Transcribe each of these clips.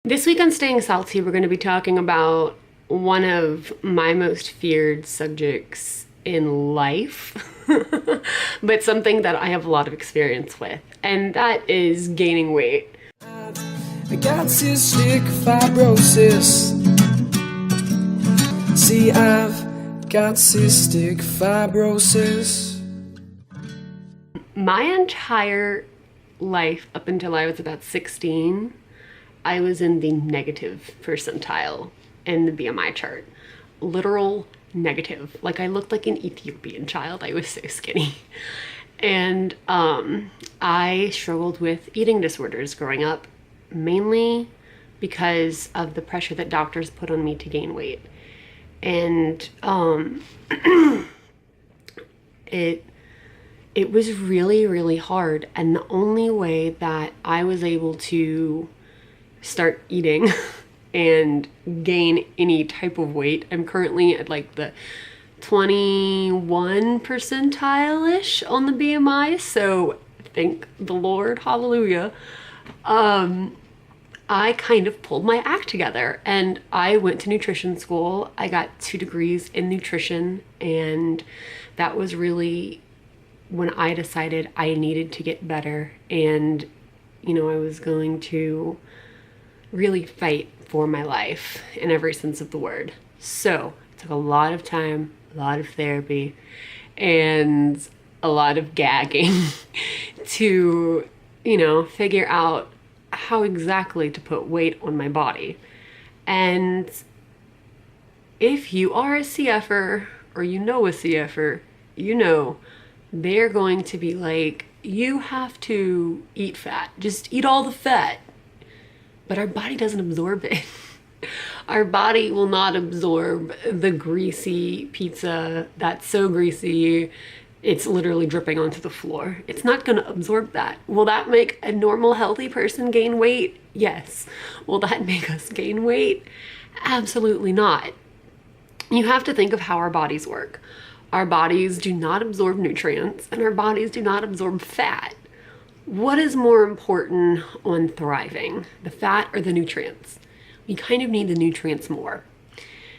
This week on Staying Salty, we're going to be talking about one of my most feared subjects in life, but something that I have a lot of experience with, and that is gaining weight. I got cystic fibrosis. See, I've got cystic fibrosis. My entire life, up until I was about 16, I was in the negative percentile in the BMI chart. Literal negative. Like, I looked like an Ethiopian child. I was so skinny. And I struggled with eating disorders growing up, mainly because of the pressure that doctors put on me to gain weight. And it was really, really hard. And the only way that I was able to start eating and gain any type of weight, I'm currently at like the 21 percentile-ish on the BMI, so thank the Lord, hallelujah. I kind of pulled my act together and I went to nutrition school. I got 2 degrees in nutrition, and that was really when I decided I needed to get better, and I was going to really fight for my life in every sense of the word. So it took a lot of time, a lot of therapy, and a lot of gagging to, figure out how exactly to put weight on my body. And if you are a CFer or a CFer, they're going to be like, you have to eat fat. Just eat all the fat. But our body doesn't absorb it. Our body will not absorb the greasy pizza that's so greasy it's literally dripping onto the floor. It's not going to absorb that. Will that make a normal, healthy person gain weight? Yes. Will that make us gain weight? Absolutely not. You have to think of how our bodies work. Our bodies do not absorb nutrients, and our bodies do not absorb fat. What is more important on thriving, the fat or the nutrients? We kind of need the nutrients more.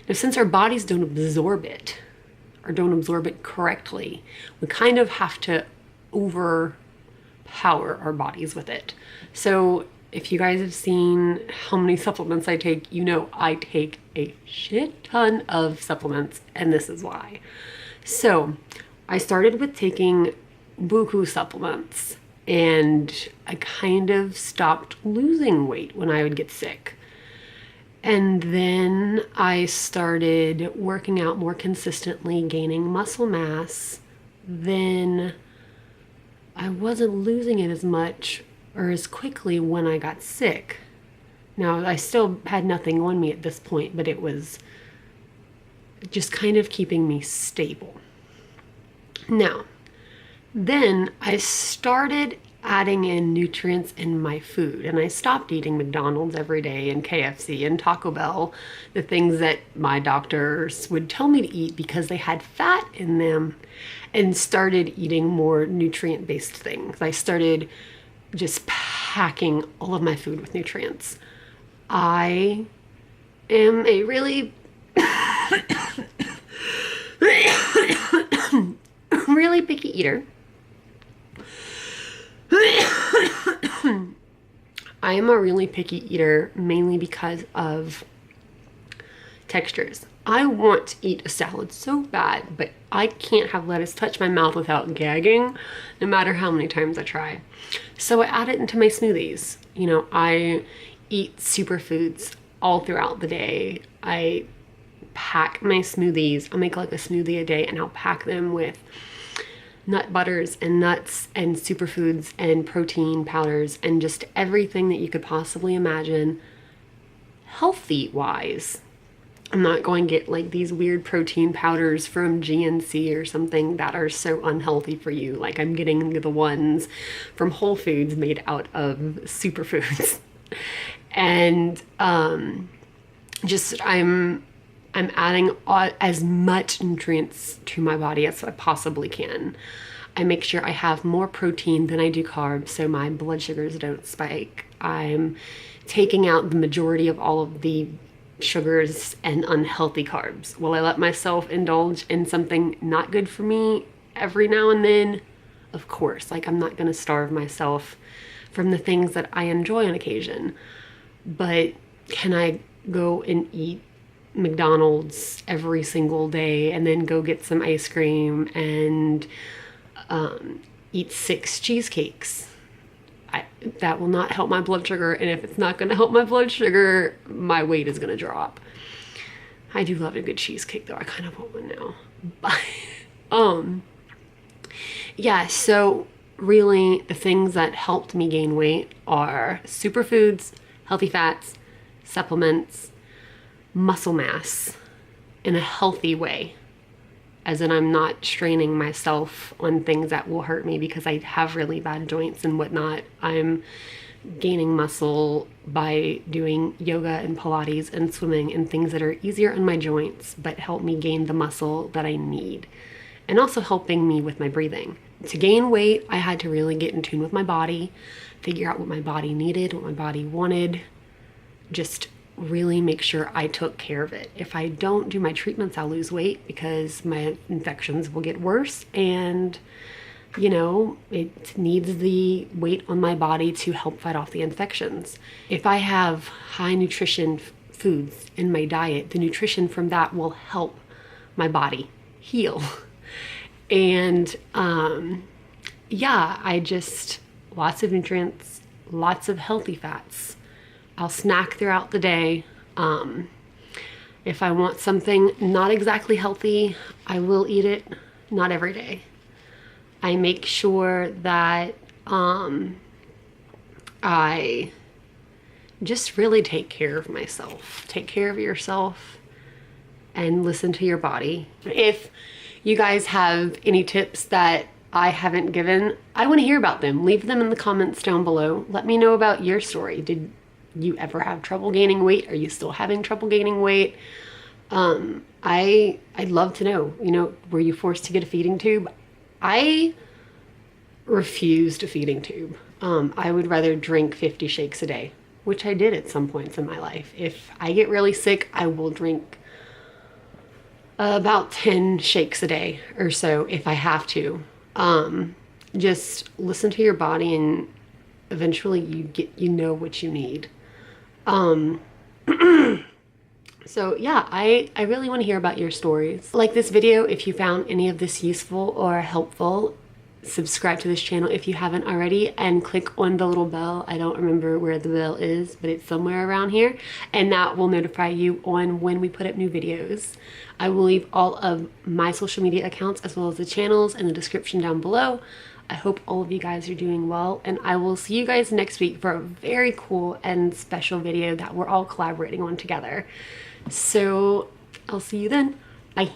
Now, since our bodies don't absorb it, or don't absorb it correctly, we kind of have to overpower our bodies with it. So if you guys have seen how many supplements I take, I take a shit ton of supplements, and this is why. So I started with taking buku supplements, and I kind of stopped losing weight when I would get sick. And then I started working out more consistently, gaining muscle mass. Then I wasn't losing it as much or as quickly when I got sick. Now, I still had nothing on me at this point, but it was just kind of keeping me stable. Now, then I started adding in nutrients in my food, and I stopped eating McDonald's every day and KFC and Taco Bell, the things that my doctors would tell me to eat because they had fat in them, and started eating more nutrient-based things. I started just packing all of my food with nutrients. I am a really really picky eater. I am a really picky eater mainly because of textures. I want to eat a salad so bad, but I can't have lettuce touch my mouth without gagging, no matter how many times I try. So I add it into my smoothies. I eat superfoods all throughout the day. I pack my smoothies. I'll make like a smoothie a day, and I'll pack them with nut butters and nuts and superfoods and protein powders and just everything that you could possibly imagine healthy wise. I'm not going to get like these weird protein powders from GNC or something that are so unhealthy for you. Like, I'm getting the ones from Whole Foods made out of superfoods. And I'm adding as much nutrients to my body as I possibly can. I make sure I have more protein than I do carbs so my blood sugars don't spike. I'm taking out the majority of all of the sugars and unhealthy carbs. Will I let myself indulge in something not good for me every now and then? Of course. Like, I'm not going to starve myself from the things that I enjoy on occasion. But can I go and eat McDonald's every single day and then go get some ice cream and eat 6 cheesecakes? That will not help my blood sugar, and if it's not going to help my blood sugar, my weight is going to drop. I do love a good cheesecake though. I kind of want one now. But yeah, so really the things that helped me gain weight are superfoods, healthy fats, supplements, muscle mass in a healthy way. As in, I'm not straining myself on things that will hurt me because I have really bad joints and whatnot. I'm gaining muscle by doing yoga and Pilates and swimming and things that are easier on my joints but help me gain the muscle that I need. And also helping me with my breathing. To gain weight, I had to really get in tune with my body, figure out what my body needed, what my body wanted, just really make sure I took care of it. If I don't do my treatments, I'll lose weight because my infections will get worse, and you know, it needs the weight on my body to help fight off the infections. If I have high nutrition foods in my diet, the nutrition from that will help my body heal. And yeah, I just, lots of nutrients, lots of healthy fats. I'll snack throughout the day. If I want something not exactly healthy, I will eat it, not every day. I make sure that I just really take care of myself. Take care of yourself and listen to your body. If you guys have any tips that I haven't given, I want to hear about them. Leave them in the comments down below. Let me know about your story. Did you ever have trouble gaining weight? Are you still having trouble gaining weight? I'd love to know, you know, were you forced to get a feeding tube? I refused a feeding tube. I would rather drink 50 shakes a day, which I did at some points in my life. If I get really sick, I will drink about 10 shakes a day or so if I have to. Just listen to your body, and eventually you know what you need. So yeah, I really want to hear about your stories. Like this video if you found any of this useful or helpful. Subscribe to this channel if you haven't already, and click on the little bell. I don't remember where the bell is, but it's somewhere around here, and that will notify you on when we put up new videos. I will leave all of my social media accounts as well as the channels in the description down below. I hope all of you guys are doing well, and I will see you guys next week for a very cool and special video that we're all collaborating on together. So I'll see you then. Bye.